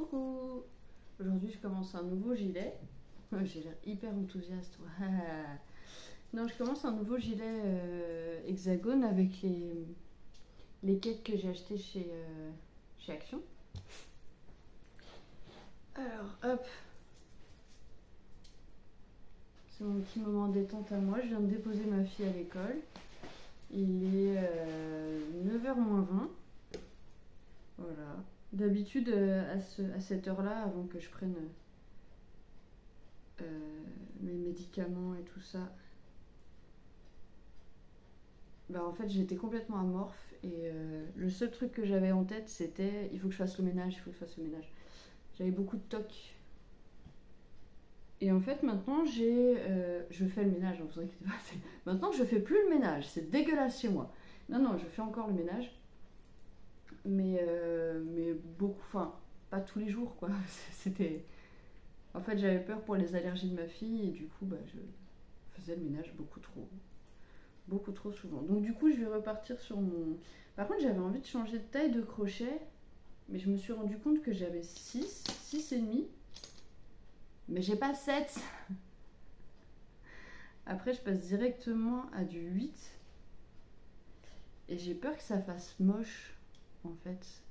Coucou. Aujourd'hui je commence un nouveau gilet. J'ai l'air hyper enthousiaste. Non, je commence un nouveau gilet hexagone avec les quêtes que j'ai achetées chez Action. Alors hop, c'est mon petit moment détente à moi. Je viens de déposer ma fille à l'école. Il est 9h moins 20. Voilà. D'habitude, à cette heure-là, avant que je prenne mes médicaments et tout ça, bah en fait j'étais complètement amorphe et le seul truc que j'avais en tête c'était il faut que je fasse le ménage, il faut que je fasse le ménage. J'avais beaucoup de toc. Et en fait maintenant je fais le ménage, vous inquiétez pas. Maintenant je fais plus le ménage, c'est dégueulasse chez moi. Non, je fais encore le ménage. Mais beaucoup, enfin, pas tous les jours quoi. C'était. En fait, j'avais peur pour les allergies de ma fille et du coup, bah, je faisais le ménage beaucoup trop souvent. Donc, du coup, je vais repartir sur mon. Par contre, j'avais envie de changer de taille de crochet, mais je me suis rendu compte que j'avais 6 et demi, mais j'ai pas 7. Après, je passe directement à du 8 et j'ai peur que ça fasse moche. En fait,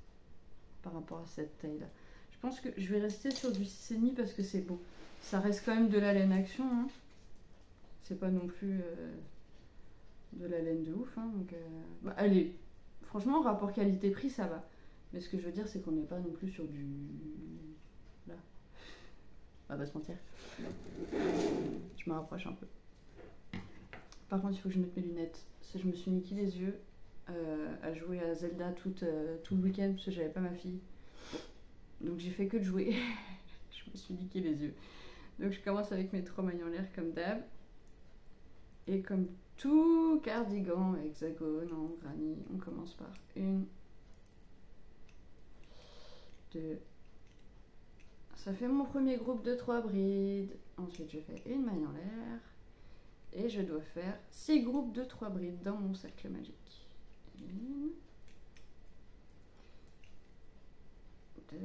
par rapport à cette taille là, je pense que je vais rester sur du 6,5 parce que c'est bon, ça reste quand même de la laine Action hein. C'est pas non plus de la laine de ouf hein. Donc bah, allez, franchement rapport qualité-prix ça va, mais ce que je veux dire c'est qu'on n'est pas non plus sur du là, on va pas se mentir. Je me rapproche un peu. Par contre il faut que je mette mes lunettes, parce que je me suis niqué les yeux à jouer à Zelda tout le week-end parce que j'avais pas ma fille. Donc j'ai fait que de jouer. Je me suis niqué les yeux. Donc je commence avec mes 3 mailles en l'air comme d'hab. Et comme tout cardigan hexagone en granny, on commence par 1, 2. Ça fait mon premier groupe de 3 brides. Ensuite je fais une maille en l'air. Et je dois faire 6 groupes de 3 brides dans mon cercle magique. 1, 2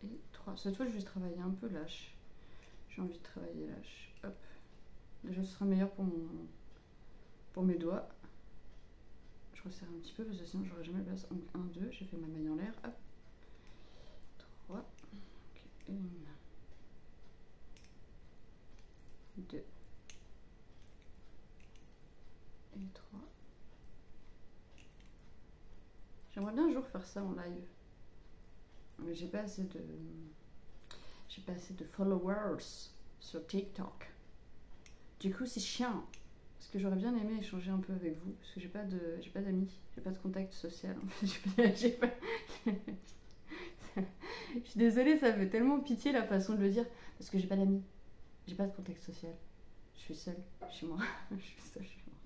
et 3. Cette fois je vais travailler un peu lâche. J'ai envie de travailler lâche. Hop. Déjà ce sera meilleur pour mes doigts. Je resserre un petit peu parce que sinon j'aurai jamais la place. Donc 1, 2, j'ai fait ma maille en l'air. Hop. 3. Okay. 1, 2 et 3. J'aimerais bien un jour faire ça en live. Mais j'ai pas assez de followers sur TikTok. Du coup c'est chiant. Parce que j'aurais bien aimé échanger un peu avec vous. Parce que j'ai pas d'amis, j'ai pas de contact social. En fait, j'ai pas... Je suis désolée, ça fait tellement pitié la façon de le dire. Parce que j'ai pas d'amis. J'ai pas de contact social. Je suis seule chez moi. Je suis seule chez moi.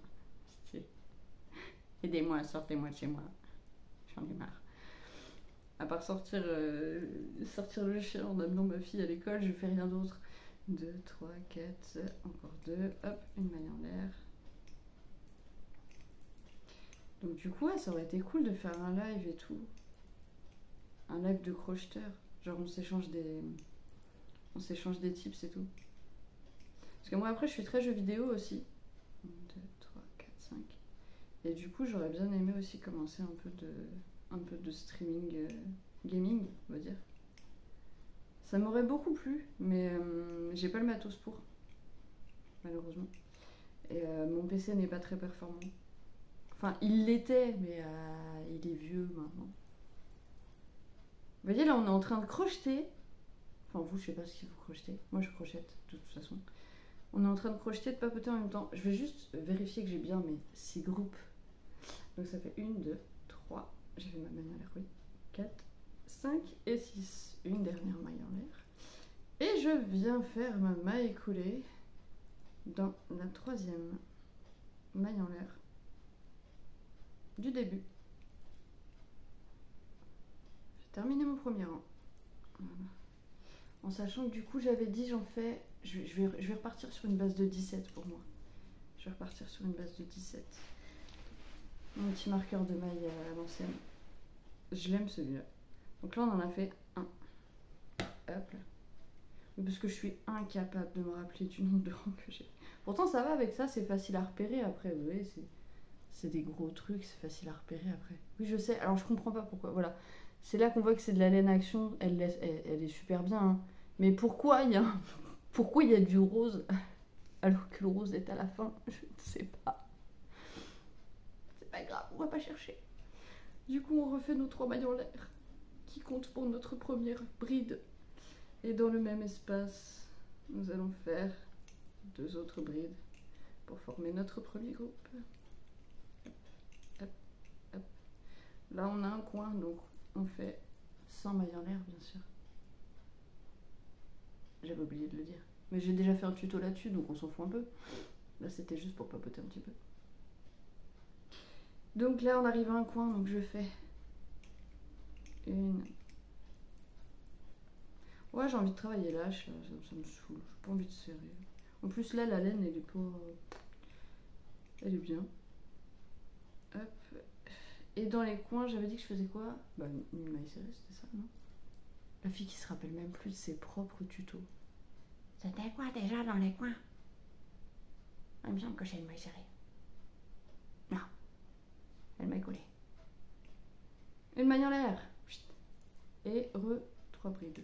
Aidez-moi, sortez-moi de chez moi. J'en ai marre. À part sortir le chien en amenant ma fille à l'école, je fais rien d'autre. 2, 3, 4, encore 2. Hop, une maille en l'air. Donc du coup, ouais, ça aurait été cool de faire un live et tout. Un live de crocheteur. Genre on s'échange des tips et tout. Parce que moi après je suis très jeux vidéo aussi. 1, 2, 3, 4, 5. Et du coup j'aurais bien aimé aussi commencer un peu de streaming gaming, on va dire. Ça m'aurait beaucoup plu, mais j'ai pas le matos pour, malheureusement. Et mon PC n'est pas très performant. Enfin, il l'était, mais il est vieux maintenant. Vous voyez, là, on est en train de crocheter. Enfin, vous, je sais pas ce que vous crochetez. Moi, je crochette, de toute façon. On est en train de crocheter, de papoter en même temps. Je vais juste vérifier que j'ai bien mes 6 groupes. Donc, ça fait 1, 2, 3. J'ai fait ma maille en l'air, oui. 4, 5 et 6. Une dernière maille en l'air. Et je viens faire ma maille coulée dans la 3e maille en l'air du début. J'ai terminé mon premier rang. Voilà. En sachant que du coup j'avais dit j'en fais... Je vais repartir sur une base de 17 pour moi. Je vais repartir sur une base de 17. Mon petit marqueur de maille à l'ancienne. Je l'aime celui-là. Donc là, on en a fait un. Hop là. Oui, parce que je suis incapable de me rappeler du nombre de rangs que j'ai. Pourtant, ça va avec ça, c'est facile à repérer après. Vous voyez, c'est des gros trucs, c'est facile à repérer après. Oui, je sais. Alors, je comprends pas pourquoi. Voilà. C'est là qu'on voit que c'est de la laine action. Elle est super bien. Hein. Mais pourquoi il y a pourquoi il y a du rose alors que le rose est à la fin? Je ne sais pas. C'est pas grave, on va pas chercher. Du coup, on refait nos 3 mailles en l'air qui comptent pour notre première bride. Et dans le même espace, nous allons faire 2 autres brides pour former notre premier groupe. Hop, hop, hop. Là, on a un coin, donc on fait 100 mailles en l'air, bien sûr. J'avais oublié de le dire. Mais j'ai déjà fait un tuto là-dessus, donc on s'en fout un peu. Là, c'était juste pour papoter un petit peu. Donc là, on arrive à un coin, donc je fais une. Ouais, j'ai envie de travailler là, ça me saoule. J'ai pas envie de serrer. En plus, là, la laine, elle est pas. Elle est bien. Hop. Et dans les coins, j'avais dit que je faisais quoi? Bah, une maille serrée, c'était ça, non? La fille qui se rappelle même plus de ses propres tutos. C'était quoi déjà dans les coins? Il me semble que c'est une maille serrée. Non. Elle m'a collé. Une maille en l'air. Et 3 brides.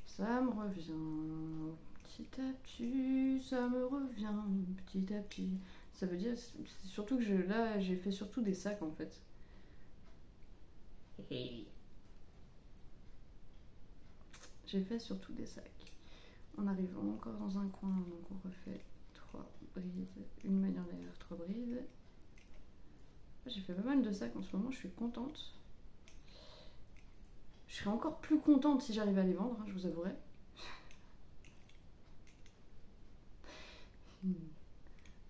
Ça me revient petit à petit, ça me revient petit à petit. Ça veut dire, c'est surtout que là, j'ai fait surtout des sacs en fait. J'ai fait surtout des sacs. On arrive encore dans un coin, donc on refait 3 brides, une maille en l'air, 3 brides. J'ai fait pas mal de sacs en ce moment, je suis contente. Je serais encore plus contente si j'arrivais à les vendre, hein, je vous avouerai.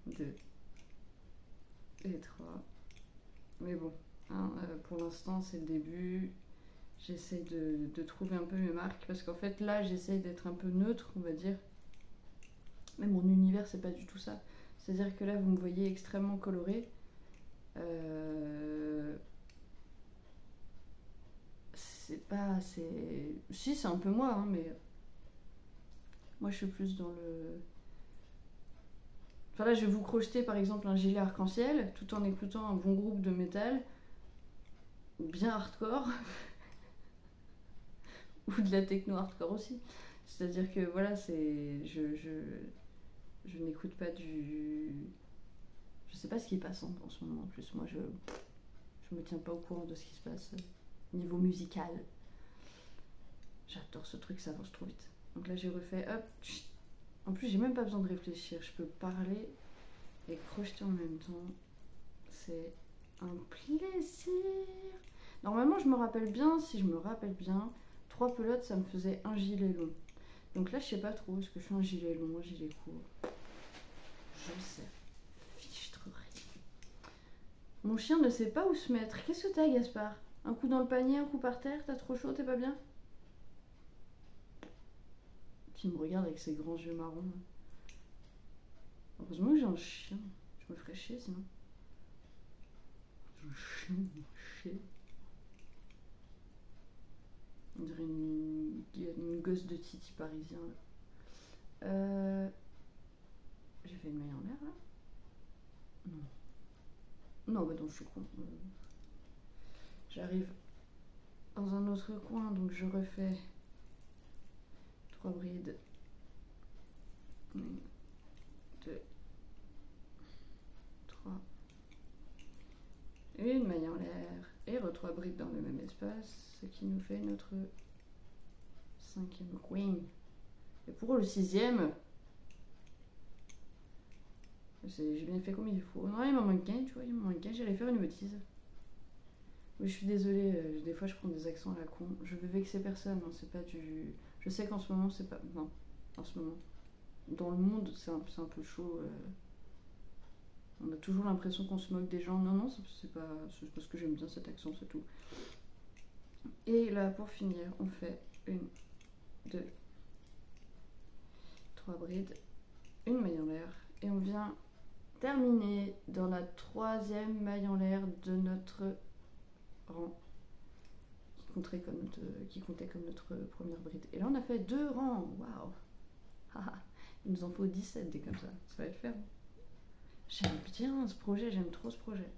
2 et 3. Mais bon, hein, pour l'instant c'est le début. J'essaye de trouver un peu mes marques parce qu'en fait là j'essaye d'être un peu neutre, on va dire. Mais mon univers c'est pas du tout ça. C'est-à-dire que là vous me voyez extrêmement colorée. C'est pas. Si, c'est un peu moi, hein, mais. Moi je suis plus dans le. Enfin là je vais vous crocheter par exemple un gilet arc-en-ciel tout en écoutant un bon groupe de métal bien hardcore. Ou de la techno hardcore aussi. C'est-à-dire que voilà, c'est. Je n'écoute pas du. Je sais pas ce qui passe en ce moment en plus. Moi je me tiens pas au courant de ce qui se passe niveau musical. J'adore ce truc, ça avance trop vite. Donc là j'ai refait hop. En plus j'ai même pas besoin de réfléchir. Je peux parler et crocheter en même temps. C'est un plaisir. Normalement je me rappelle bien, si je me rappelle bien, 3 pelotes ça me faisait un gilet long. Donc là je sais pas trop, est-ce que je fais un gilet long, un gilet court? Je sais. Fichtre rien. Mon chien ne sait pas où se mettre. Qu'est-ce que t'as Gaspard? Un coup dans le panier, un coup par terre, t'as trop chaud, t'es pas bien? Qui me regarde avec ses grands yeux marrons. Heureusement que j'ai un chien. Je me ferais chier sinon. Un chien, chier. On dirait une gosse de Titi parisien. J'ai fait une maille en l'air là? Non. Non, bah non, je suis con. J'arrive dans un autre coin, donc je refais 3 brides. 1, 2, 3. Une maille en l'air et 3 brides dans le même espace, ce qui nous fait notre 5e queen. Et pour le 6e, j'ai bien fait comme il faut. Non, il m'en manque qu'un, tu vois, il m'en manque qu'un, j'allais faire une bêtise. Oui, je suis désolée, des fois je prends des accents à la con. Je veux vexer personne, hein, c'est pas du. Je sais qu'en ce moment c'est pas. Non, en ce moment. Dans le monde, c'est un peu chaud. On a toujours l'impression qu'on se moque des gens. Non, non, c'est parce que j'aime bien cet accent, c'est tout. Et là, pour finir, on fait 1, 2, 3 brides, une maille en l'air, et on vient terminer dans la 3e maille en l'air de notre rang qui comptait comme notre première bride. Et là, on a fait 2 rangs. Waouh. Il nous en faut 17 des comme ça. Ça va le faire. J'aime bien ce projet, j'aime trop ce projet.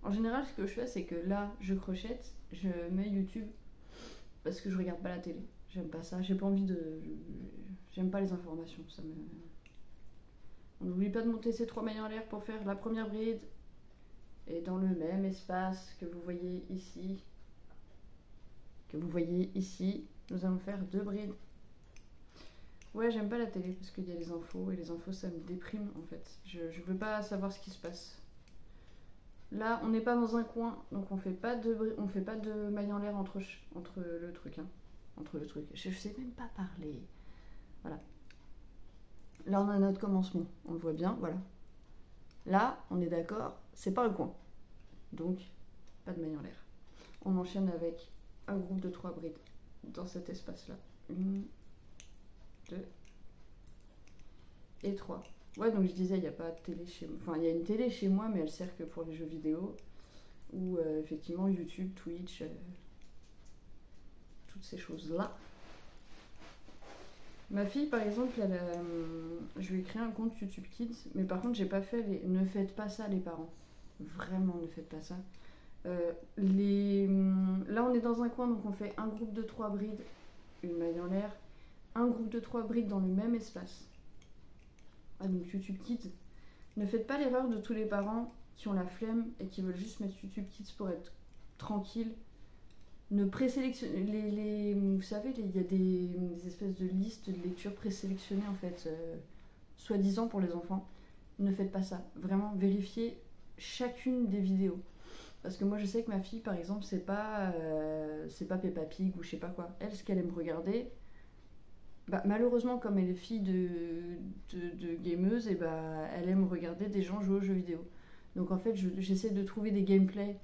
En général, ce que je fais, c'est que là, je crochette, je mets YouTube parce que je regarde pas la télé. J'aime pas ça, j'ai pas envie de. J'aime pas les informations. Ça me. On n'oublie pas de monter ces 3 mailles en l'air pour faire la première bride. Et dans le même espace que vous voyez ici, nous allons faire 2 brides. Ouais, j'aime pas la télé parce qu'il y a les infos et les infos ça me déprime en fait. Je veux pas savoir ce qui se passe. Là, on n'est pas dans un coin, donc on fait pas de maille en l'air entre le truc. Hein. Entre le truc. Je sais même pas parler. Voilà. Là, on a notre commencement. On le voit bien, voilà. Là, on est d'accord, c'est pas un coin. Donc, pas de maille en l'air. On enchaîne avec un groupe de 3 brides dans cet espace-là. 1, 2 et 3. Ouais, donc je disais, il n'y a pas de télé chez moi. Enfin, il y a une télé chez moi, mais elle sert que pour les jeux vidéo. Ou effectivement YouTube, Twitch, toutes ces choses-là. Ma fille, par exemple, je lui ai créé un compte YouTube Kids, mais par contre, j'ai pas fait les. Ne faites pas ça, les parents. Vraiment, ne faites pas ça. Là, on est dans un coin, donc on fait un groupe de 3 brides, une maille en l'air, un groupe de 3 brides dans le même espace. Ah, donc YouTube Kids. Ne faites pas l'erreur de tous les parents qui ont la flemme et qui veulent juste mettre YouTube Kids pour être tranquille. Ne présélectionnez vous savez, il y a des espèces de listes de lectures présélectionnées en fait, soi-disant pour les enfants. Ne faites pas ça. Vraiment, vérifiez chacune des vidéos. Parce que moi je sais que ma fille par exemple c'est pas Peppa Pig ou je sais pas quoi. Elle, ce qu'elle aime regarder, bah, malheureusement comme elle est fille de gameuse, et bah, elle aime regarder des gens jouer aux jeux vidéo. Donc en fait j'essaie de trouver des gameplays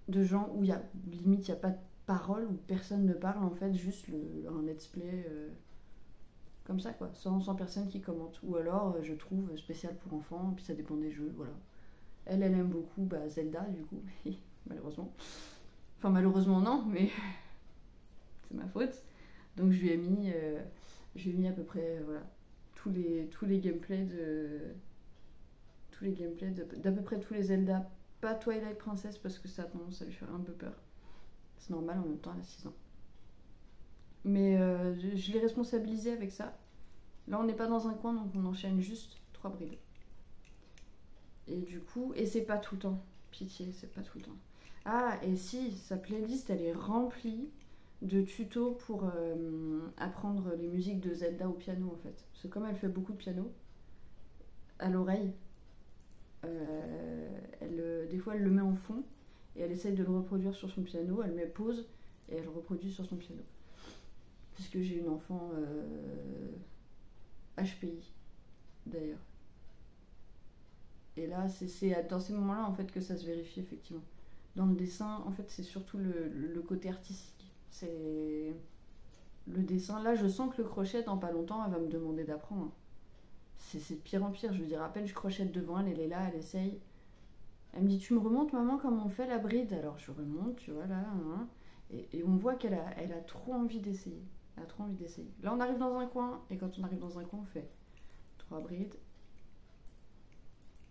de gens où limite il n'y a pas de parole, où personne ne parle en fait, juste un let's play comme ça quoi, sans personne qui commente. Ou alors je trouve spécial pour enfants, puis ça dépend des jeux, voilà. Elle aime beaucoup Zelda du coup, malheureusement. Enfin malheureusement non, mais c'est ma faute. Donc je lui ai mis à peu près voilà, tous les gameplays d'à peu près tous les Zelda. Pas Twilight Princess parce que ça a tendance à lui faire un peu peur. C'est normal, en même temps elle a 6 ans. Mais je l'ai responsabilisée avec ça. Là on n'est pas dans un coin, donc on enchaîne juste 3 brides. Et du coup, et c'est pas tout le temps. Pitié, c'est pas tout le temps. Ah, et si, sa playlist elle est remplie de tutos pour apprendre les musiques de Zelda au piano en fait. Parce que comme elle fait beaucoup de piano, à l'oreille, des fois elle le met en fond et elle essaye de le reproduire sur son piano, elle met pause et elle reproduit sur son piano. Puisque j'ai une enfant HPI d'ailleurs. Et là, c'est dans ces moments-là en fait que ça se vérifie effectivement. Dans le dessin, en fait, c'est surtout le côté artistique. C'est le dessin. Là, je sens que le crochet, dans pas longtemps, elle va me demander d'apprendre. C'est de pire en pire. Je veux dire, à peine je crochette devant elle, elle est là, elle essaye. Elle me dit, tu me remontes, maman, comment on fait la bride? Alors je remonte, tu vois, là. Hein, et on voit qu'elle a trop envie d'essayer. Elle a trop envie d'essayer. Là, on arrive dans un coin, et quand on arrive dans un coin, on fait 3 brides.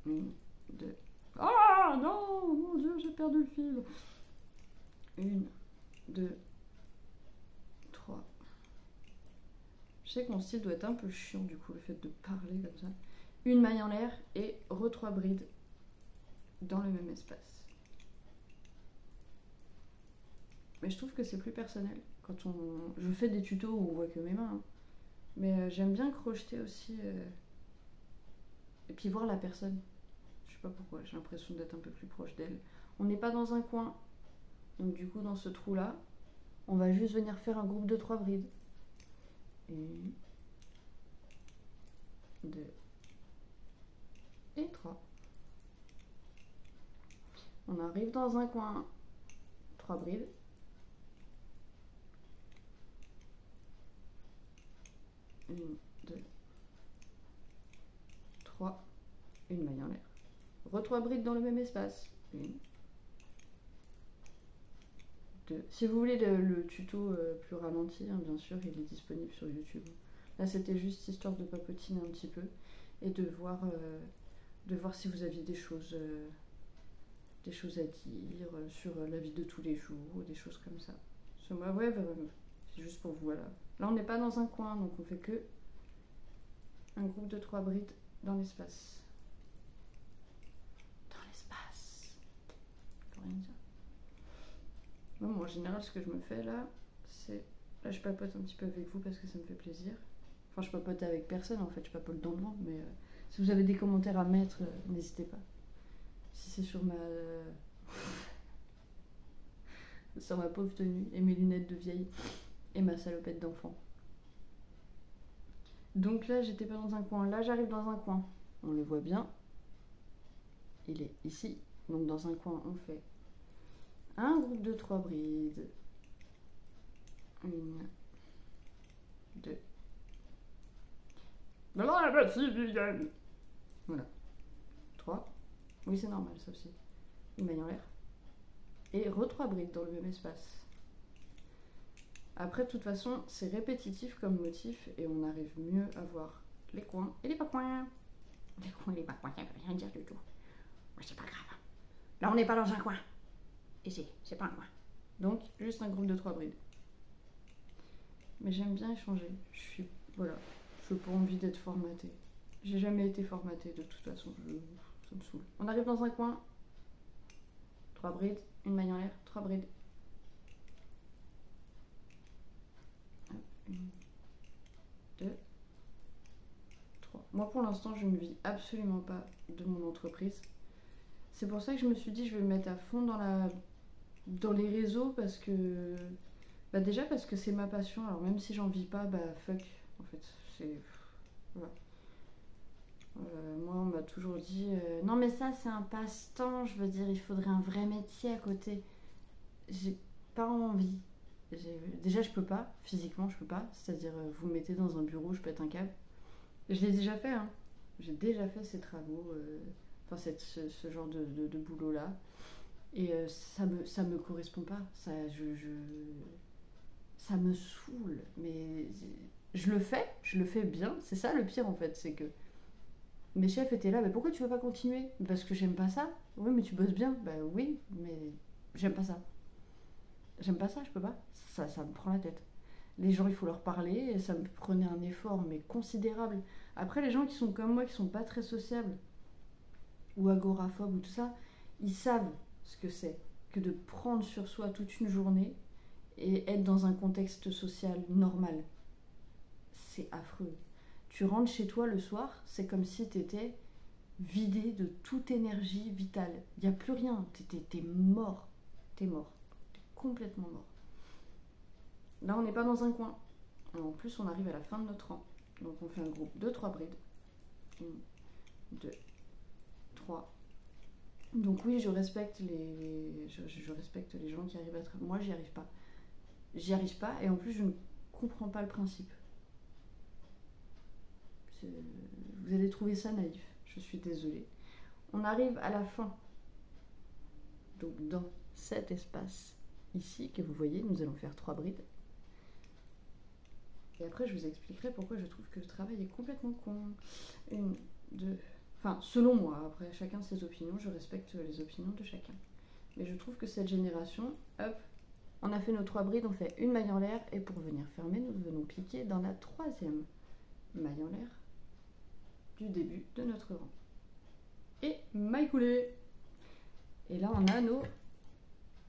1, 2. Ah non, mon Dieu, j'ai perdu le fil. 1, 2, 3. Je sais que mon style doit être un peu chiant du coup, le fait de parler comme ça. Une maille en l'air et 3 brides dans le même espace. Mais je trouve que c'est plus personnel. Je fais des tutos où on voit que mes mains. Hein. Mais j'aime bien crocheter aussi. Et puis voir la personne. Je sais pas pourquoi, j'ai l'impression d'être un peu plus proche d'elle. On n'est pas dans un coin. Donc du coup, dans ce trou-là, on va juste venir faire un groupe de 3 brides. 1, 2 et 3. On arrive dans un coin, 3 brides. 1, 2, 3, une maille en l'air. 3 brides dans le même espace. 1, 2. Si vous voulez le tuto plus ralenti, hein, bien sûr, il est disponible sur YouTube. Là, c'était juste histoire de papotiner un petit peu et de voir si vous aviez des choses à dire sur la vie de tous les jours, des choses comme ça. Ouais, c'est juste pour vous, voilà. Là, on n'est pas dans un coin, donc on fait que un groupe de 3 brides dans l'espace. Dans l'espace. Rien dire. Bon, en général, ce que je me fais là, c'est... Là, je papote un petit peu avec vous parce que ça me fait plaisir. Enfin, je papote avec personne, en fait, je papote dans le vent, mais si vous avez des commentaires à mettre, n'hésitez pas. Si c'est sur sur ma pauvre tenue et mes lunettes de vieille et ma salopette d'enfant. Donc là, j'étais pas dans un coin. Là, j'arrive dans un coin. On le voit bien. Il est ici. Donc dans un coin, on fait un groupe de 3 brides. 1, 2. Voilà. 3. Oui, c'est normal, ça aussi. Une maille en l'air. Et 3 brides dans le même espace. Après, de toute façon, c'est répétitif comme motif et on arrive mieux à voir les coins et les pas coins. Les coins et les pas coins, ça veut rien dire du tout. Mais c'est pas grave. Là, on n'est pas dans un coin. Ici, c'est pas un coin. Donc, juste un groupe de 3 brides. Mais j'aime bien échanger. Voilà. Je n'ai pas envie d'être formatée. J'ai jamais été formatée de toute façon. Ça me saoule. On arrive dans un coin. 3 brides, une maille en l'air, 3 brides. 1, 2, 3. Moi pour l'instant je ne vis absolument pas de mon entreprise. C'est pour ça que je me suis dit je vais me mettre à fond dans les réseaux parce que déjà parce que c'est ma passion. Alors même si j'en vis pas, fuck en fait. C'est voilà. Moi on m'a toujours dit non mais ça c'est un passe-temps, je veux dire il faudrait un vrai métier à côté. J'ai pas envie. Déjà je peux pas, physiquement je peux pas, c'est-à-dire vous me mettez dans un bureau, je pète un câble. Je l'ai déjà fait, hein. J'ai déjà fait ces travaux, enfin ce genre de boulot là. Et ça me correspond pas. Ça me saoule. Mais je le fais bien. C'est ça le pire en fait, c'est que mes chefs étaient là, mais pourquoi tu veux pas continuer? Parce que j'aime pas ça. Oui, mais tu bosses bien. Bah oui, mais j'aime pas ça. J'aime pas ça, je peux pas. Ça me prend la tête. Les gens, il faut leur parler, et ça me prenait un effort, mais considérable. Après, les gens qui sont comme moi, qui sont pas très sociables, ou agoraphobes, ou tout ça, ils savent ce que c'est que de prendre sur soi toute une journée et être dans un contexte social normal. C'est affreux. Tu rentres chez toi le soir, c'est comme si t'étais vidé de toute énergie vitale. Il n'y a plus rien. T'es mort. T'es mort. T'es complètement mort. Là, on n'est pas dans un coin. En plus, on arrive à la fin de notre rang. Donc, on fait un groupe de 3 brides. 1, 2, 3. Donc oui, je respecte je respecte les gens qui arrivent à... Moi, j'y arrive pas. J'y arrive pas et en plus, je ne comprends pas le principe. Vous allez trouver ça naïf. Je suis désolée. On arrive à la fin. Donc dans cet espace ici que vous voyez, nous allons faire 3 brides. Et après, je vous expliquerai pourquoi je trouve que le travail est complètement con. 1, 2... Enfin, selon moi, après, chacun ses opinions, je respecte les opinions de chacun. Mais je trouve que cette génération, hop, on a fait nos 3 brides, on fait une maille en l'air, et pour venir fermer, nous venons piquer dans la 3e maille en l'air du début de notre rang. Et maille coulée. Et là, on a nos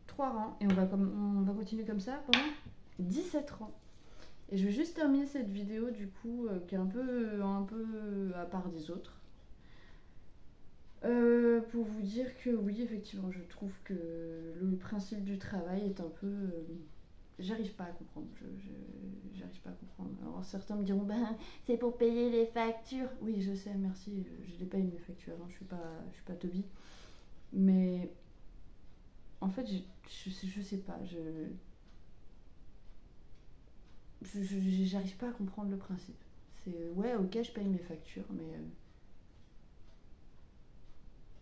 3 rangs, et on va continuer comme ça pendant 17 rangs. Et je vais juste terminer cette vidéo, du coup, qui est un peu à part des autres. Pour vous dire que oui, effectivement, je trouve que le principe du travail est un peu... j'arrive pas à comprendre. J'arrive pas à comprendre. Alors certains me diront, c'est pour payer les factures. Oui, je sais, merci. Je les paye mes factures. Hein, je suis pas Toby. Mais en fait, je sais pas. J'arrive pas à comprendre le principe. C'est ouais, ok, je paye mes factures, mais...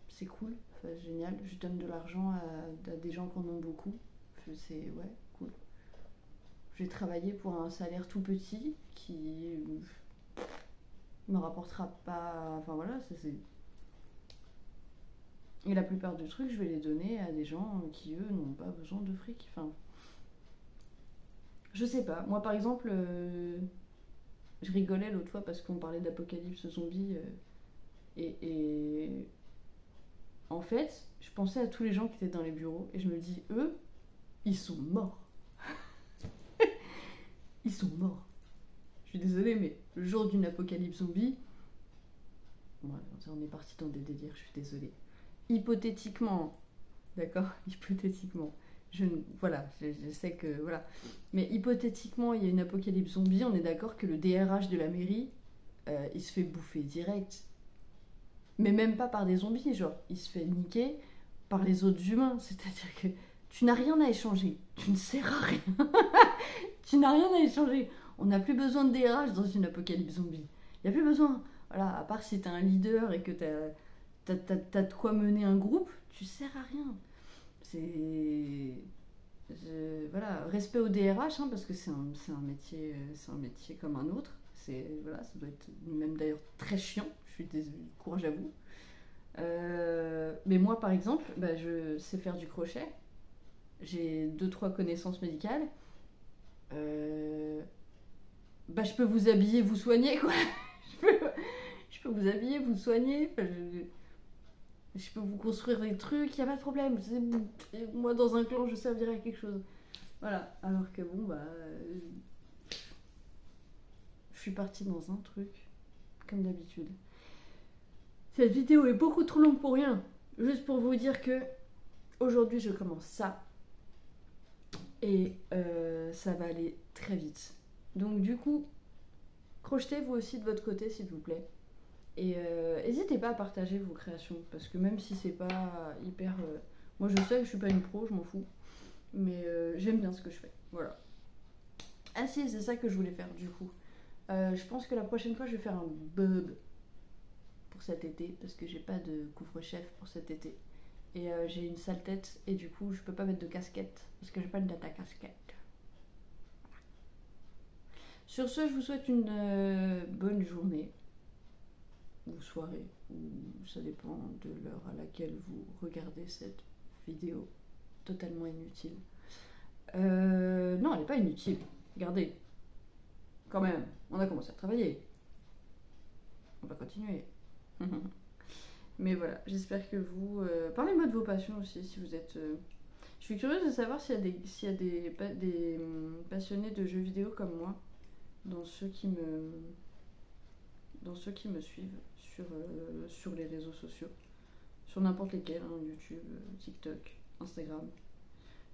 c'est cool, enfin, génial, je donne de l'argent à des gens qui en ont beaucoup, c'est ouais, cool. J'ai travaillé pour un salaire tout petit qui me rapportera pas. Enfin voilà, c'est. Et la plupart du truc, je vais les donner à des gens qui, eux, n'ont pas besoin de fric. Enfin. Je sais pas. Moi, par exemple, je rigolais l'autre fois parce qu'on parlait d'apocalypse zombie. Et en fait, je pensais à tous les gens qui étaient dans les bureaux et je me dis, eux, ils sont morts. Ils sont morts. Je suis désolée, mais le jour d'une apocalypse zombie, bon, on est parti dans des délires, je suis désolée. Hypothétiquement, d'accord, hypothétiquement, voilà, je sais que, voilà. Mais hypothétiquement, il y a une apocalypse zombie, on est d'accord que le DRH de la mairie, il se fait bouffer direct. Mais même pas par des zombies, genre, il se fait niquer par les autres humains. C'est-à-dire que tu n'as rien à échanger, tu ne sers à rien. Tu n'as rien à échanger. On n'a plus besoin de DRH dans une apocalypse zombie. Il n'y a plus besoin. Voilà, à part si t'es un leader et que t'as de quoi mener un groupe, tu sers à rien. Voilà, respect au DRH, hein, parce que c'est un métier comme un autre. Voilà, ça doit être même d'ailleurs très chiant. Je suis désolée, courage à vous. Mais moi, par exemple, bah, je sais faire du crochet. J'ai 2-3 connaissances médicales. Bah, je peux vous habiller, vous soigner, quoi. je peux vous habiller, vous soigner. Enfin, je peux vous construire des trucs, y a pas de problème. Moi, dans un clan, je servirai à quelque chose. Voilà. Alors que bon, bah, je suis partie dans un truc, comme d'habitude. Cette vidéo est beaucoup trop longue pour rien. Juste pour vous dire que aujourd'hui, je commence ça. Et ça va aller très vite. Donc du coup, crochetez vous aussi de votre côté, s'il vous plaît. Et n'hésitez pas à partager vos créations. Parce que même si c'est pas hyper... moi, je sais que je suis pas une pro, je m'en fous. Mais j'aime bien ce que je fais. Voilà. Ah si, c'est ça que je voulais faire, du coup. Je pense que la prochaine fois, je vais faire un bob pour cet été. Parce que j'ai pas de couvre-chef pour cet été. Et j'ai une sale tête. Et du coup, je peux pas mettre de casquette. Parce que j'ai pas de data casquette. Voilà. Sur ce, je vous souhaite une bonne journée. Ou soirée. Ou ça dépend de l'heure à laquelle vous regardez cette vidéo. Totalement inutile. Non, elle n'est pas inutile. Regardez. Quand même, on a commencé à travailler. On va continuer. Mais voilà, j'espère que vous... parlez-moi de vos passions aussi, si vous êtes... Je suis curieuse de savoir s'il y a des passionnés de jeux vidéo comme moi, dans ceux qui me suivent sur les réseaux sociaux. Sur n'importe lesquels, hein, YouTube, TikTok, Instagram.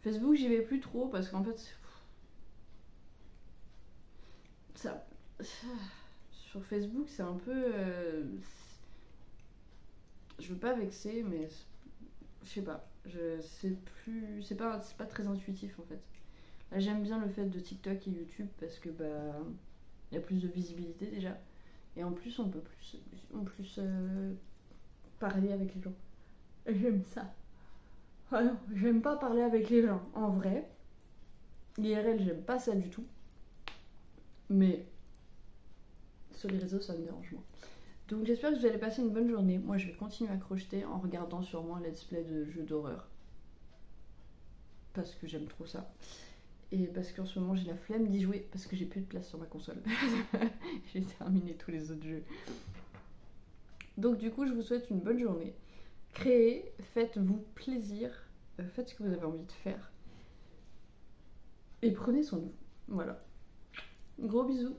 Facebook, j'y vais plus trop, parce qu'en fait... sur Facebook, c'est un peu... je veux pas vexer, mais je sais pas. C'est pas très intuitif en fait. Là, j'aime bien le fait de TikTok et YouTube parce que bah il y a plus de visibilité déjà, et en plus on peut plus parler avec les gens. Et j'aime ça. Alors, j'aime pas parler avec les gens en vrai. IRL, j'aime pas ça du tout. Mais sur les réseaux, ça me dérange moins. Donc j'espère que vous allez passer une bonne journée. Moi je vais continuer à crocheter en regardant sûrement un let's play de jeux d'horreur. Parce que j'aime trop ça. Et parce qu'en ce moment j'ai la flemme d'y jouer parce que j'ai plus de place sur ma console. J'ai terminé tous les autres jeux. Donc du coup je vous souhaite une bonne journée. Créez, faites-vous plaisir, faites ce que vous avez envie de faire. Et prenez soin de vous. Voilà. Gros bisous.